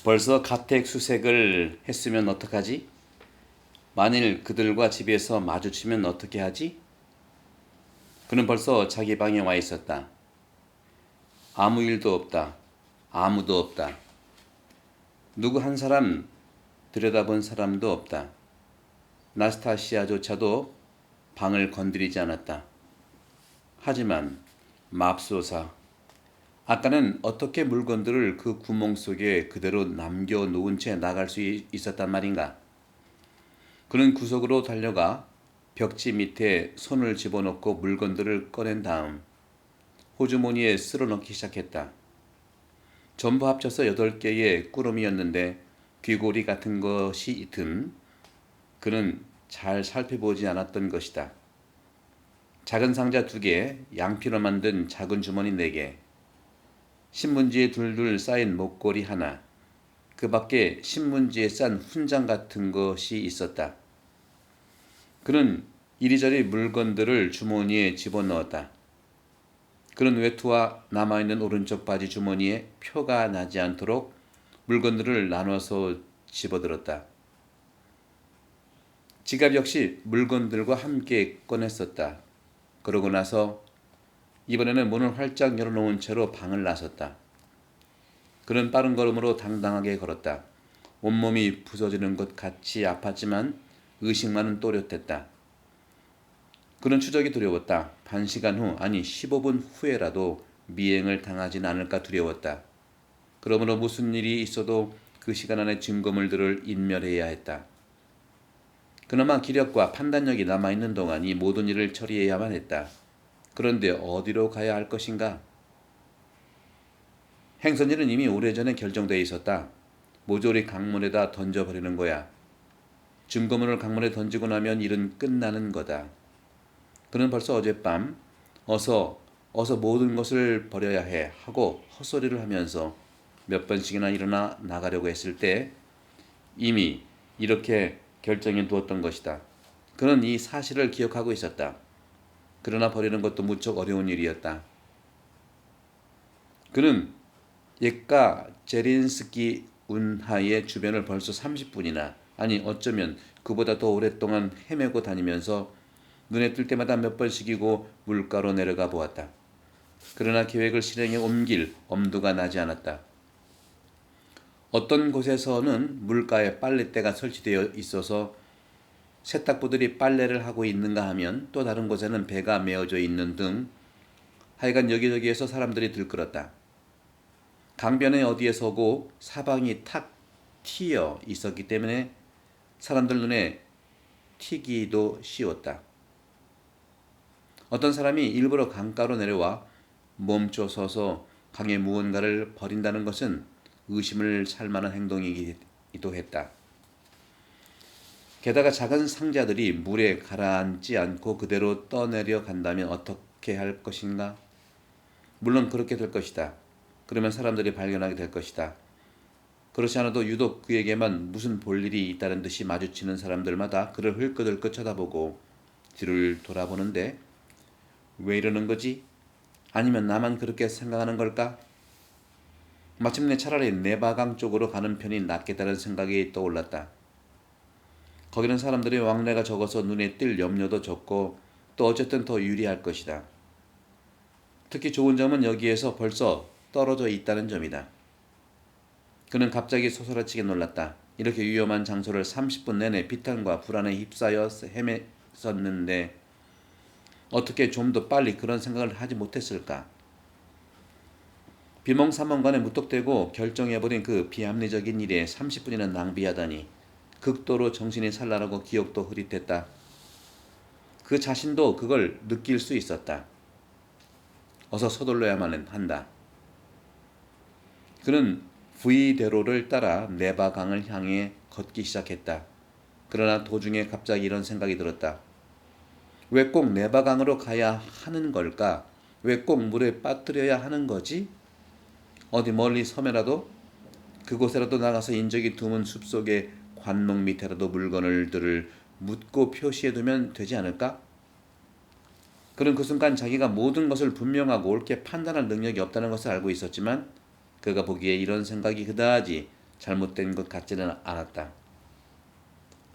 벌써 가택수색을 했으면 어떡하지? 만일 그들과 집에서 마주치면 어떻게 하지? 그는 벌써 자기 방에 와 있었다. 아무 일도 없다. 아무도 없다. 누구 한 사람 들여다본 사람도 없다. 나스타시아조차도 방을 건드리지 않았다. 하지만 맙소사, 아까는 어떻게 물건들을 그 구멍 속에 그대로 남겨놓은 채 나갈 수 있었단 말인가? 그는 구석으로 달려가 벽지 밑에 손을 집어넣고 물건들을 꺼낸 다음 호주머니에 쓸어넣기 시작했다. 전부 합쳐서 8개의 꾸러미였는데 귀고리 같은 것이 든 그는 잘 살펴보지 않았던 것이다. 작은 상자 2개, 양피로 만든 작은 주머니 4개, 신문지에 둘둘 쌓인 목걸이 하나, 그 밖에 신문지에 싼 훈장 같은 것이 있었다. 그는 이리저리 물건들을 주머니에 집어넣었다. 그는 외투와 남아있는 오른쪽 바지 주머니에 표가 나지 않도록 물건들을 나눠서 집어들었다. 지갑 역시 물건들과 함께 꺼냈었다. 그러고 나서 이번에는 문을 활짝 열어놓은 채로 방을 나섰다. 그는 빠른 걸음으로 당당하게 걸었다. 온몸이 부서지는 것 같이 아팠지만 의식만은 또렷했다. 그는 추적이 두려웠다. 반시간 후, 아니 15분 후에라도 미행을 당하진 않을까 두려웠다. 그러므로 무슨 일이 있어도 그 시간 안에 증거물들을 인멸해야 했다. 그나마 기력과 판단력이 남아있는 동안 이 모든 일을 처리해야만 했다. 그런데 어디로 가야 할 것인가? 행선지는 이미 오래전에 결정되어 있었다. 모조리 강물에다 던져버리는 거야. 증거물을 강물에 던지고 나면 일은 끝나는 거다. 그는 벌써 어젯밤 어서 모든 것을 버려야 해 하고 헛소리를 하면서 몇 번씩이나 일어나 나가려고 했을 때 이미 이렇게 결정해 두었던 것이다. 그는 이 사실을 기억하고 있었다. 그러나 버리는 것도 무척 어려운 일이었다. 그는 예가 제린스키 운하의 주변을 벌써 30분이나, 아니 어쩌면 그보다 더 오랫동안 헤매고 다니면서 눈에 뜰 때마다 몇 번씩이고 물가로 내려가 보았다. 그러나 계획을 실행에 옮길 엄두가 나지 않았다. 어떤 곳에서는 물가에 빨랫대가 설치되어 있어서 세탁부들이 빨래를 하고 있는가 하면 또 다른 곳에는 배가 메어져 있는 등 하여간 여기저기에서 사람들이 들끓었다. 강변에 어디에 서고 사방이 탁 트여 있었기 때문에 사람들 눈에 튀기도 쉬웠다. 어떤 사람이 일부러 강가로 내려와 멈춰 서서 강에 무언가를 버린다는 것은 의심을 살 만한 행동이기도 했다. 게다가 작은 상자들이 물에 가라앉지 않고 그대로 떠내려 간다면 어떻게 할 것인가? 물론 그렇게 될 것이다. 그러면 사람들이 발견하게 될 것이다. 그렇지 않아도 유독 그에게만 무슨 볼일이 있다는 듯이 마주치는 사람들마다 그를 흘끗흘끗 쳐다보고 뒤를 돌아보는데 왜 이러는 거지? 아니면 나만 그렇게 생각하는 걸까? 마침내 차라리 네바강 쪽으로 가는 편이 낫겠다는 생각이 떠올랐다. 거기는 사람들의 왕래가 적어서 눈에 띌 염려도 적고 또 어쨌든 더 유리할 것이다. 특히 좋은 점은 여기에서 벌써 떨어져 있다는 점이다. 그는 갑자기 소스라치게 놀랐다. 이렇게 위험한 장소를 30분 내내 비탄과 불안에 휩싸여 헤맸었는데 어떻게 좀 더 빨리 그런 생각을 하지 못했을까? 비몽사몽간에 무턱대고 결정해버린 그 비합리적인 일에 30분이나 낭비하다니 극도로 정신이 산란하고 기억도 흐릿했다. 그 자신도 그걸 느낄 수 있었다. 어서 서둘러야만 한다. 그는 V대로를 따라 네바강을 향해 걷기 시작했다. 그러나 도중에 갑자기 이런 생각이 들었다. 왜 꼭 네바강으로 가야 하는 걸까? 왜 꼭 물에 빠뜨려야 하는 거지? 어디 멀리 섬에라도 그곳에라도 나가서 인적이 드문 숲속의 관목 밑에라도 물건들을 묻고 표시해두면 되지 않을까? 그는 그 순간 자기가 모든 것을 분명하고 옳게 판단할 능력이 없다는 것을 알고 있었지만 그가 보기에 이런 생각이 그다지 잘못된 것 같지는 않았다.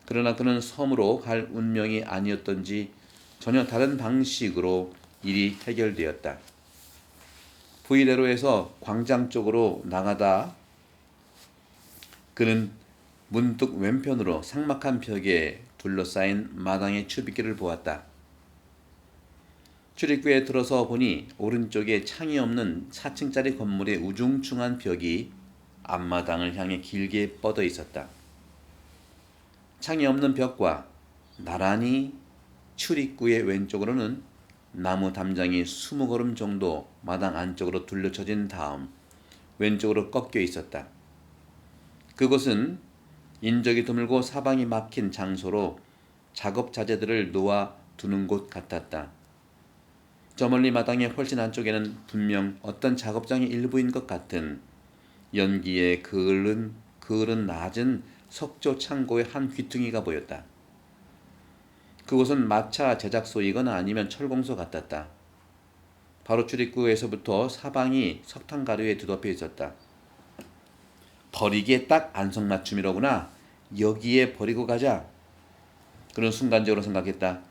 그러나 그는 섬으로 갈 운명이 아니었던지 전혀 다른 방식으로 일이 해결되었다. 부이대로에서 광장 쪽으로 나가다 그는 문득 왼편으로 삭막한 벽에 둘러싸인 마당의 출입기를 보았다. 출입구에 들어서 보니 오른쪽에 창이 없는 4층짜리 건물의 우중충한 벽이 앞마당을 향해 길게 뻗어 있었다. 창이 없는 벽과 나란히 출입구의 왼쪽으로는 나무 담장이 20걸음 정도 마당 안쪽으로 둘러쳐진 다음 왼쪽으로 꺾여 있었다. 그곳은 인적이 드물고 사방이 막힌 장소로 작업 자재들을 놓아 두는 곳 같았다. 저 멀리 마당의 훨씬 안쪽에는 분명 어떤 작업장의 일부인 것 같은 연기에 그을은 낮은 석조 창고의 한 귀퉁이가 보였다. 그곳은 마차 제작소이거나 아니면 철공소 같았다. 바로 출입구에서부터 사방이 석탄 가루에 뒤덮여 있었다. 버리기에 딱 안성맞춤이로구나. 여기에 버리고 가자. 그는 순간적으로 생각했다.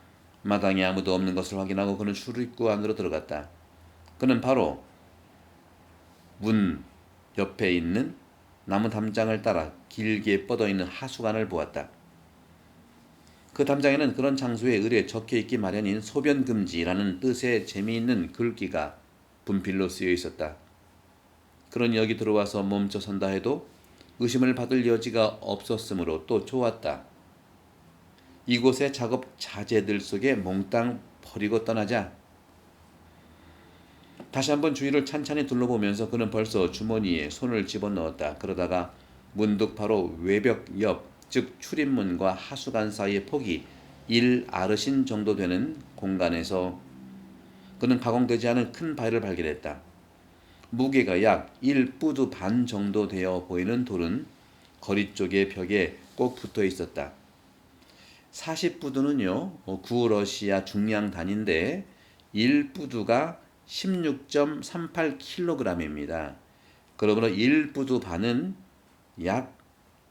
마당에 아무도 없는 것을 확인하고 그는 출입구 안으로 들어갔다. 그는 바로 문 옆에 있는 나무 담장을 따라 길게 뻗어있는 하수관을 보았다. 그 담장에는 그런 장소에 의뢰 적혀있기 마련인 소변금지라는 뜻의 재미있는 글귀가 분필로 쓰여 있었다. 그는 여기 들어와서 멈춰 선다 해도 의심을 받을 여지가 없었으므로 또 좋았다. 이곳의 작업 자재들 속에 몽땅 버리고 떠나자. 다시 한번 주위를 찬찬히 둘러보면서 그는 벌써 주머니에 손을 집어넣었다. 그러다가 문득 바로 외벽 옆, 즉 출입문과 하수관 사이의 폭이 1아르신 정도 되는 공간에서 그는 가공되지 않은 큰 바위를 발견했다. 무게가 약 1푸드 반 정도 되어 보이는 돌은 거리 쪽의 벽에 꼭 붙어 있었다. 40푸드는요, 구러시아 중량 단위인데 1푸드가 16.38kg입니다. 그러므로 1푸드 반은 약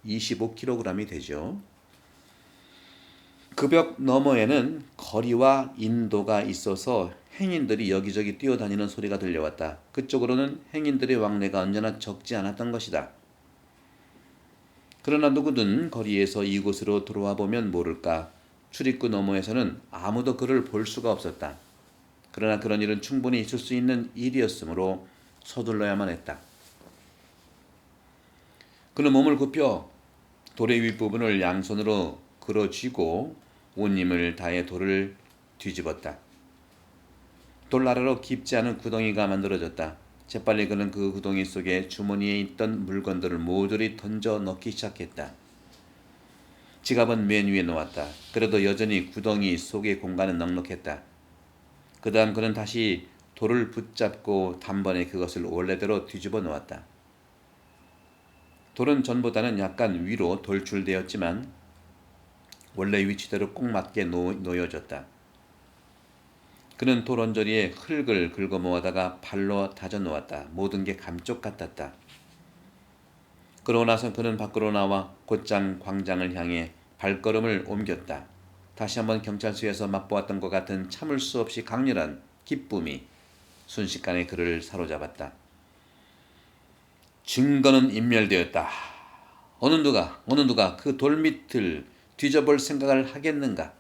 25kg이 되죠. 그 벽 너머에는 거리와 인도가 있어서 행인들이 여기저기 뛰어다니는 소리가 들려왔다. 그쪽으로는 행인들의 왕래가 언제나 적지 않았던 것이다. 그러나 누구든 거리에서 이곳으로 들어와 보면 모를까 출입구 너머에서는 아무도 그를 볼 수가 없었다. 그러나 그런 일은 충분히 있을 수 있는 일이었으므로 서둘러야만 했다. 그는 몸을 굽혀 돌의 윗부분을 양손으로 걸어쥐고 온 힘을 다해 돌을 뒤집었다. 돌 아래로 깊지 않은 구덩이가 만들어졌다. 재빨리 그는 그 구덩이 속에 주머니에 있던 물건들을 모조리 던져 넣기 시작했다. 지갑은 맨 위에 놓았다. 그래도 여전히 구덩이 속의 공간은 넉넉했다. 그 다음 그는 다시 돌을 붙잡고 단번에 그것을 원래대로 뒤집어 놓았다. 돌은 전보다는 약간 위로 돌출되었지만 원래 위치대로 꼭 맞게 놓여졌다. 그는 돌 언저리에 흙을 긁어 모아다가 발로 다져 놓았다. 모든 게 감쪽 같았다. 그러고 나서 그는 밖으로 나와 곧장 광장을 향해 발걸음을 옮겼다. 다시 한번 경찰서에서 맛보았던 것 같은 참을 수 없이 강렬한 기쁨이 순식간에 그를 사로잡았다. 증거는 인멸되었다. 어느 누가 그 돌밑을 뒤져볼 생각을 하겠는가?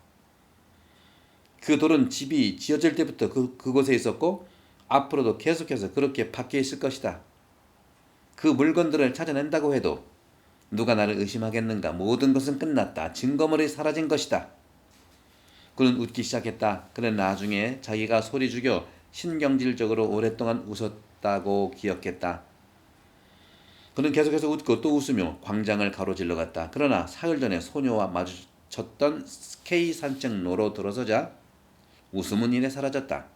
그 돌은 집이 지어질 때부터 그곳에 있었고 앞으로도 계속해서 그렇게 박혀 있을 것이다. 그 물건들을 찾아낸다고 해도 누가 나를 의심하겠는가? 모든 것은 끝났다. 증거물이 사라진 것이다. 그는 웃기 시작했다. 그는 나중에 자기가 소리 죽여 신경질적으로 오랫동안 웃었다고 기억했다. 그는 계속해서 웃고 또 웃으며 광장을 가로질러 갔다. 그러나 사흘 전에 소녀와 마주쳤던 스케이 산책로로 들어서자 웃음은 이내 사라졌다.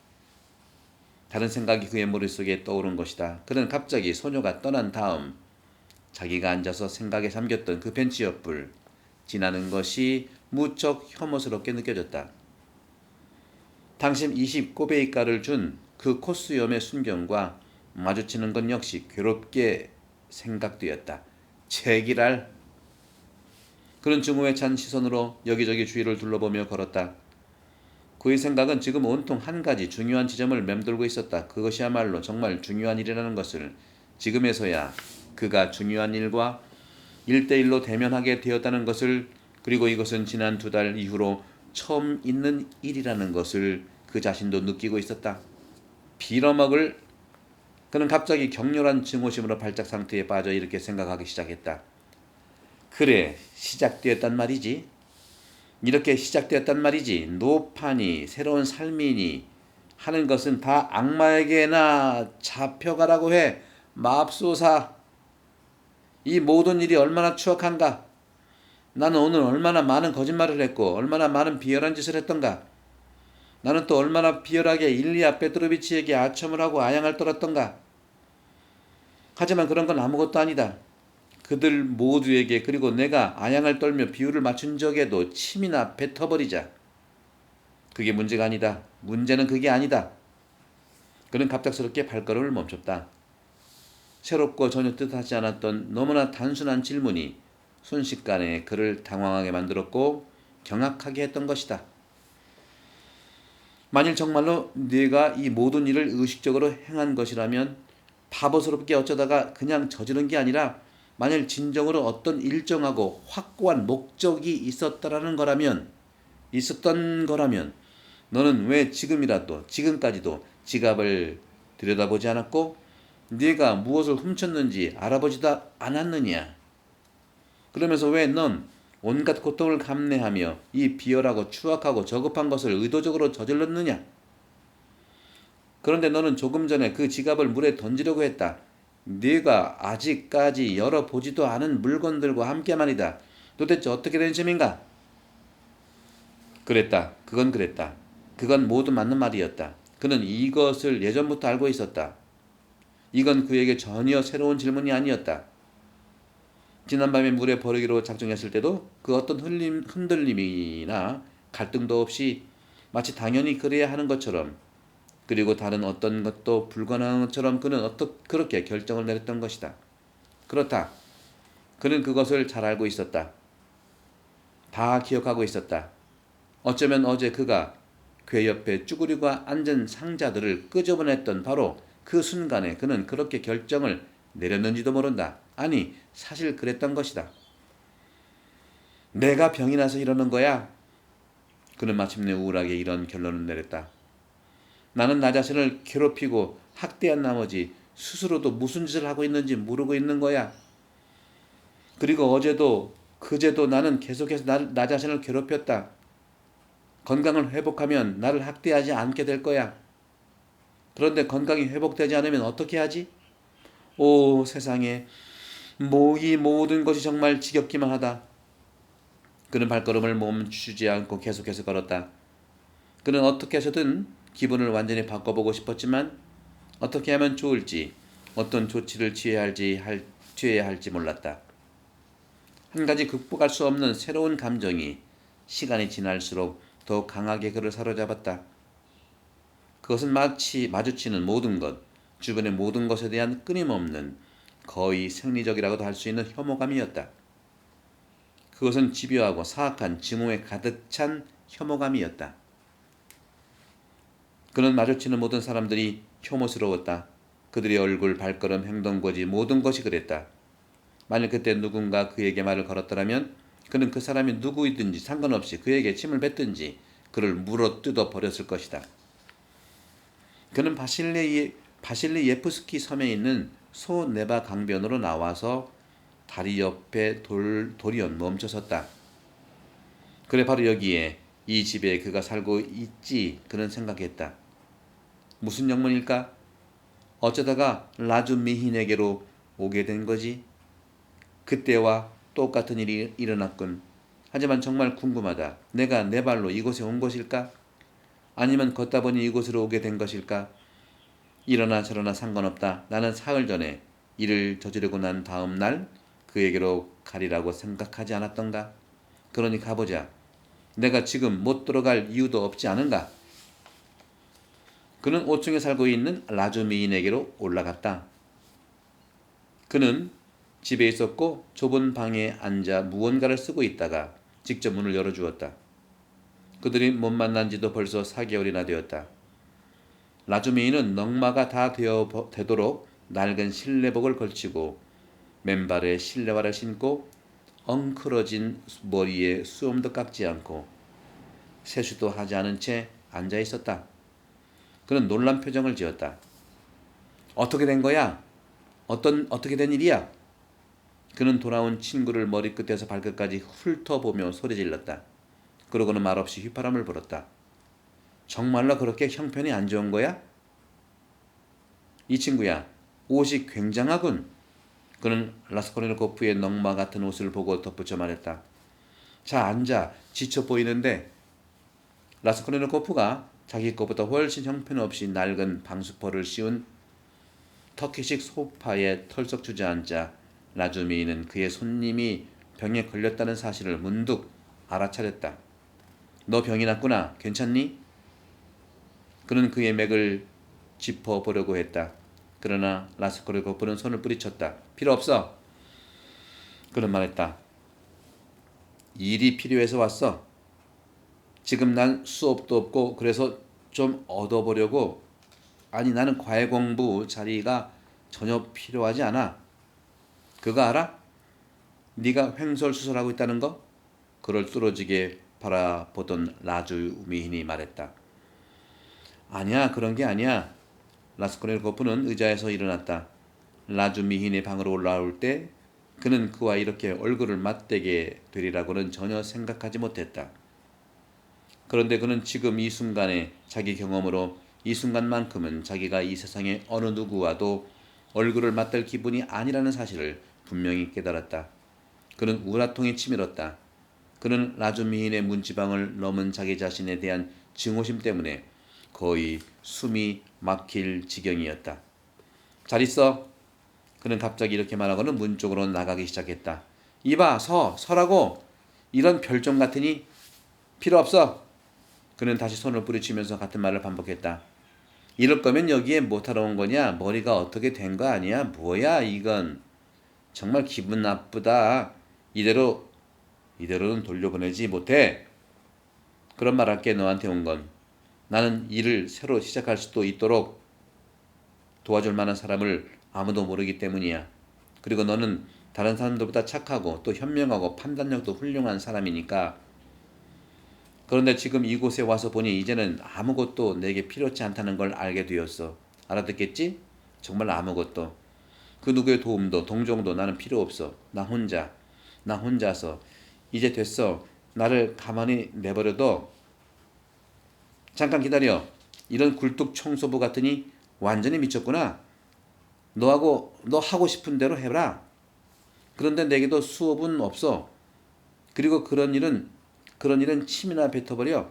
다른 생각이 그의 머릿속에 떠오른 것이다. 그는 갑자기 소녀가 떠난 다음 자기가 앉아서 생각에 잠겼던 그 벤치 옆을 지나는 것이 무척 혐오스럽게 느껴졌다. 당신 20꼬베이가를 준 그 코수염의 순경과 마주치는 건 역시 괴롭게 생각되었다. 제기랄. 그는 증오에 찬 시선으로 여기저기 주위를 둘러보며 걸었다. 그의 생각은 지금 온통 한 가지 중요한 지점을 맴돌고 있었다. 그것이야말로 정말 중요한 일이라는 것을 지금에서야 그가 중요한 일과 1대1로 대면하게 되었다는 것을, 그리고 이것은 지난 2달 이후로 처음 있는 일이라는 것을 그 자신도 느끼고 있었다. 빌어먹을. 그는 갑자기 격렬한 증오심으로 발작 상태에 빠져 이렇게 생각하기 시작했다. 그래, 시작되었단 말이지. 이렇게 시작되었단 말이지. 노파니, 새로운 삶이니 하는 것은 다 악마에게나 잡혀가라고 해. 맙소사. 이 모든 일이 얼마나 추악한가. 나는 오늘 얼마나 많은 거짓말을 했고 얼마나 많은 비열한 짓을 했던가. 나는 또 얼마나 비열하게 일리아 페트로비치에게 아첨을 하고 아양을 떨었던가. 하지만 그런 건 아무것도 아니다. 그들 모두에게, 그리고 내가 아양을 떨며 비유를 맞춘 적에도 침이나 뱉어버리자. 그게 문제가 아니다. 문제는 그게 아니다. 그는 갑작스럽게 발걸음을 멈췄다. 새롭고 전혀 뜻하지 않았던 너무나 단순한 질문이 순식간에 그를 당황하게 만들었고 경악하게 했던 것이다. 만일 정말로 네가 이 모든 일을 의식적으로 행한 것이라면, 바보스럽게 어쩌다가 그냥 저지른 게 아니라 만일 진정으로 어떤 일정하고 확고한 목적이 있었던 거라면 너는 왜 지금까지도 지갑을 들여다보지 않았고 네가 무엇을 훔쳤는지 알아보지도 않았느냐? 그러면서 왜 넌 온갖 고통을 감내하며 이 비열하고 추악하고 저급한 것을 의도적으로 저질렀느냐? 그런데 너는 조금 전에 그 지갑을 물에 던지려고 했다. 네가 아직까지 열어보지도 않은 물건들과 함께 말이다. 도대체 어떻게 된 셈인가? 그랬다. 그건 그랬다. 그건 모두 맞는 말이었다. 그는 이것을 예전부터 알고 있었다. 이건 그에게 전혀 새로운 질문이 아니었다. 지난밤에 물에 버리기로 작정했을 때도 그 어떤 흔들림이나 갈등도 없이 마치 당연히 그래야 하는 것처럼, 그리고 다른 어떤 것도 불가능한 것처럼 그는 그렇게 결정을 내렸던 것이다. 그렇다. 그는 그것을 잘 알고 있었다. 다 기억하고 있었다. 어쩌면 어제 그가 궤 옆에 쭈그리고 앉은 상자들을 끄집어냈던 바로 그 순간에 그는 그렇게 결정을 내렸는지도 모른다. 아니, 사실 그랬던 것이다. 내가 병이 나서 이러는 거야. 그는 마침내 우울하게 이런 결론을 내렸다. 나는 나 자신을 괴롭히고 학대한 나머지 스스로도 무슨 짓을 하고 있는지 모르고 있는 거야. 그리고 어제도 그제도 나는 계속해서 나 자신을 괴롭혔다. 건강을 회복하면 나를 학대하지 않게 될 거야. 그런데 건강이 회복되지 않으면 어떻게 하지? 오 세상에, 이 모든 것이 정말 지겹기만 하다. 그는 발걸음을 멈추지 않고 계속해서 걸었다. 그는 어떻게 해서든 기분을 완전히 바꿔보고 싶었지만 어떻게 하면 좋을지, 어떤 조치를 취해야 할지 몰랐다. 한 가지 극복할 수 없는 새로운 감정이 시간이 지날수록 더 강하게 그를 사로잡았다. 그것은 마치 마주치는 모든 것, 주변의 모든 것에 대한 끊임없는, 거의 생리적이라고도 할 수 있는 혐오감이었다. 그것은 집요하고 사악한 증오에 가득 찬 혐오감이었다. 그는 마주치는 모든 사람들이 혐오스러웠다. 그들의 얼굴, 발걸음, 행동거지 모든 것이 그랬다. 만일 그때 누군가 그에게 말을 걸었더라면 그는 그 사람이 누구이든지 상관없이 그에게 침을 뱉든지 그를 물어뜯어 버렸을 것이다. 그는 바실리예프스키 섬에 있는 소네바 강변으로 나와서 다리 옆에 돌연 멈춰섰다. 그래, 바로 여기에, 이 집에 그가 살고 있지, 그는 생각했다. 무슨 영문일까? 어쩌다가 라주미힌에게로 오게 된 거지? 그때와 똑같은 일이 일어났군. 하지만 정말 궁금하다. 내가 내 발로 이곳에 온 것일까? 아니면 걷다 보니 이곳으로 오게 된 것일까? 이러나 저러나 상관없다. 나는 사흘 전에 일을 저지르고 난 다음 날 그에게로 가리라고 생각하지 않았던가? 그러니 가보자. 내가 지금 못 들어갈 이유도 없지 않은가? 그는 5층에 살고 있는 라주미인에게로 올라갔다. 그는 집에 있었고 좁은 방에 앉아 무언가를 쓰고 있다가 직접 문을 열어주었다. 그들이 못 만난 지도 벌써 4개월이나 되었다. 라주미인은 넝마가 다 되도록 낡은 실내복을 걸치고 맨발에 실내화를 신고 엉클어진 머리에 수염도 깎지 않고 세수도 하지 않은 채 앉아 있었다. 그는 놀란 표정을 지었다. 어떻게 된 거야? 어떻게 된 일이야? 그는 돌아온 친구를 머리끝에서 발끝까지 훑어보며 소리질렀다. 그러고는 말없이 휘파람을 불었다. 정말로 그렇게 형편이 안 좋은 거야? 이 친구야, 옷이 굉장하군. 그는 라스콜니코프의 넝마 같은 옷을 보고 덧붙여 말했다. 자, 앉아. 지쳐 보이는데. 라스콜니코프가 자기 것보다 훨씬 형편없이 낡은 방수포를 씌운 터키식 소파에 털썩 주저앉자 라주미는 그의 손님이 병에 걸렸다는 사실을 문득 알아차렸다. 너 병이 났구나. 괜찮니? 그는 그의 맥을 짚어보려고 했다. 그러나 라스콜니코프는 손을 뿌리쳤다. 필요 없어. 그는 말했다. 일이 필요해서 왔어. 지금 난 수업도 없고 그래서 좀 얻어보려고. 아니 나는 과외 공부 자리가 전혀 필요하지 않아. 그거 알아? 네가 횡설수설하고 있다는 거? 그를 뚫어지게 바라보던 라주미힌이 말했다. 아니야 그런 게 아니야. 라스콜니코프는 의자에서 일어났다. 라주미힌의 방으로 올라올 때 그는 그와 이렇게 얼굴을 맞대게 되리라고는 전혀 생각하지 못했다. 그런데 그는 지금 이 순간에 자기 경험으로 이 순간만큼은 자기가 이 세상의 어느 누구와도 얼굴을 맞댈 기분이 아니라는 사실을 분명히 깨달았다. 그는 우라통에 치밀었다. 그는 라주미힌의 문지방을 넘은 자기 자신에 대한 증오심 때문에 거의 숨이 막힐 지경이었다. 잘 있어. 그는 갑자기 이렇게 말하고는 문 쪽으로 나가기 시작했다. 이봐 서라고. 이런 별종 같으니 필요 없어. 그는 다시 손을 뿌리치면서 같은 말을 반복했다. 이럴 거면 여기에 못하러 온 거냐? 머리가 어떻게 된 거 아니야? 뭐야 이건. 정말 기분 나쁘다. 이대로는 돌려보내지 못해. 그런 말 할게 너한테 온 건. 나는 일을 새로 시작할 수도 있도록 도와줄 만한 사람을 아무도 모르기 때문이야. 그리고 너는 다른 사람들보다 착하고 또 현명하고 판단력도 훌륭한 사람이니까. 그런데 지금 이곳에 와서 보니 이제는 아무것도 내게 필요치 않다는 걸 알게 되었어. 알아듣겠지? 정말 아무것도. 그 누구의 도움도 동정도 나는 필요 없어. 나 혼자서. 이제 됐어. 나를 가만히 내버려둬. 잠깐 기다려. 이런 굴뚝 청소부 같으니 완전히 미쳤구나. 너 하고 싶은 대로 해라. 그런데 내게도 수업은 없어. 그리고 그런 일은 침이나 뱉어버려.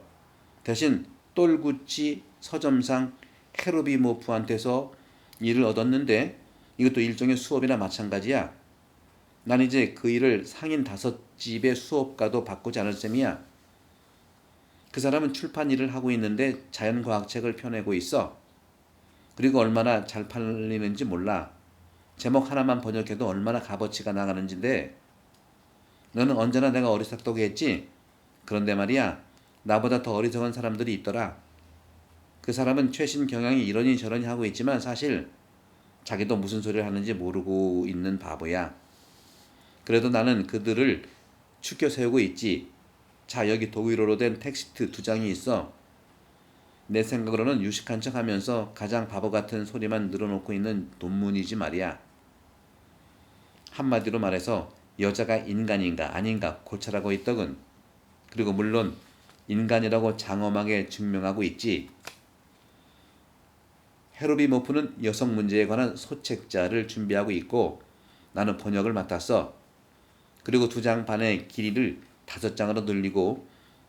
대신 똘구치 서점상 헤르비모프한테서 일을 얻었는데 이것도 일종의 수업이나 마찬가지야. 난 이제 그 일을 상인 5집의 수업가도 바꾸지 않을 셈이야. 그 사람은 출판 일을 하고 있는데 자연과학책을 펴내고 있어. 그리고 얼마나 잘 팔리는지 몰라. 제목 하나만 번역해도 얼마나 값어치가 나가는지인데 너는 언제나 내가 어리석다고 했지? 그런데 말이야 나보다 더 어리석은 사람들이 있더라. 그 사람은 최신 경향이 이러니 저러니 하고 있지만 사실 자기도 무슨 소리를 하는지 모르고 있는 바보야. 그래도 나는 그들을 추켜 세우고 있지. 자 여기 독일어로 된 텍스트 2장이 있어. 내 생각으로는 유식한 척 하면서 가장 바보 같은 소리만 늘어놓고 있는 논문이지 말이야. 한마디로 말해서 여자가 인간인가 아닌가 고찰하고 있더군. 그리고 물론 인간이라고 장엄하게 증명하고 있지. 헤르비모프는 여성 문제에 관한 소책자를 준비하고 있고 나는 번역을 맡았어. 그리고 2장 반의 길이를 5장으로 늘리고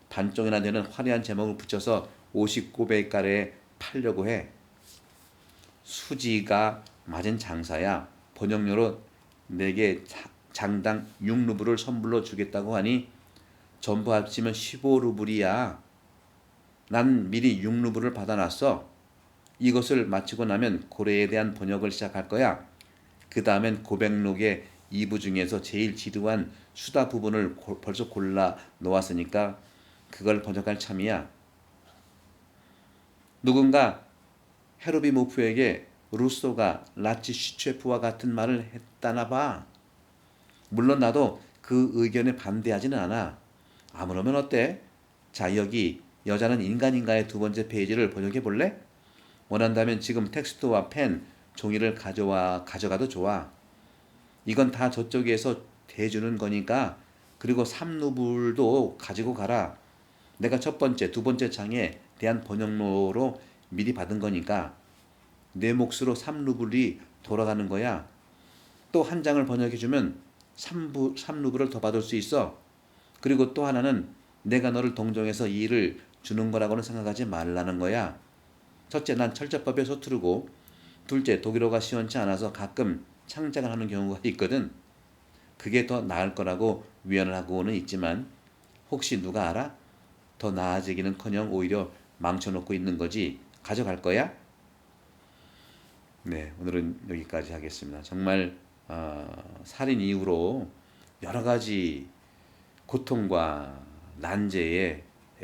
반쪽이나 되는 화려한 제목을 붙여서 59배가량에 팔려고 해. 수지가 맞은 장사야. 번역료로 내게 장당 6루블을 선불로 주겠다고 하니 전부 합치면 15루블이야. 난 미리 6루블을 받아놨어. 이것을 마치고 나면 고래에 대한 번역을 시작할 거야. 그 다음엔 고백록의 2부 중에서 제일 지루한 수다 부분을 벌써 골라 놓았으니까 그걸 번역할 참이야. 누군가 헤르비모프에게 루소가 나치 슈체프와 같은 말을 했다나 봐. 물론 나도 그 의견에 반대하지는 않아. 아무러면 어때? 자, 여기 여자는 인간인가의 두 번째 페이지를 번역해 볼래? 원한다면 지금 텍스트와 펜, 종이를 가져가도 좋아. 이건 다 저쪽에서 대주는 거니까. 그리고 3루블도 가지고 가라. 내가 첫 번째, 두 번째 장에 대한 번역로로 미리 받은 거니까 내 몫으로 3루블이 돌아가는 거야. 또 한 장을 번역해주면 3루블을 더 받을 수 있어. 그리고 또 하나는 내가 너를 동정해서 이 일을 주는 거라고는 생각하지 말라는 거야. 첫째, 난 철자법에 서투르고, 둘째, 독일어가 시원치 않아서 가끔 창작을 하는 경우가 있거든. 그게 더 나을 거라고 위안을 하고는 있지만 혹시 누가 알아? 더 나아지기는커녕 오히려 망쳐놓고 있는 거지. 가져갈 거야? 네, 오늘은 여기까지 하겠습니다. 정말 살인 이후로 여러 가지 고통과 난제에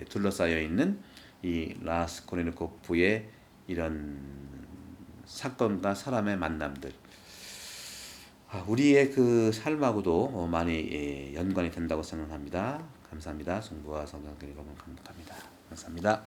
둘러싸여 있는 이 라스콜니코프의 이런 사건과 사람의 만남들, 우리의 그 삶하고도 많이 연관이 된다고 생각합니다. 감사합니다. 송부와 성경들이 너무 감사합니다. 감사합니다.